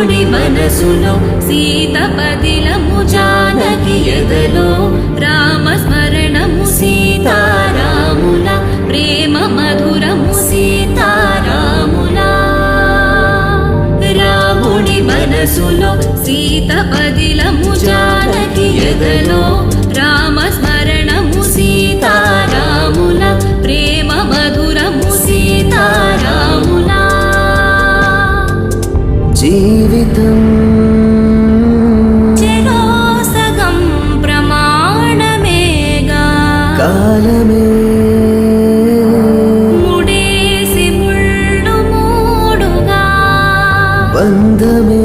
రాముడి మనసులో సీత పదిలము జానకి ఎదలో రామస్మరణము సీతారాముల ప్రేమ మధురము సీతారాముల రాముడి మనసులో సీత పదిలము జానకి ఎదలో రామస్మరణము సీతారాముల ప్రేమ మధురము సీతారాముల జీవితం చెరో సగం ప్రమాణమేగా కాలమే ముడేసి ముళ్ళు మూడుగా బంధమే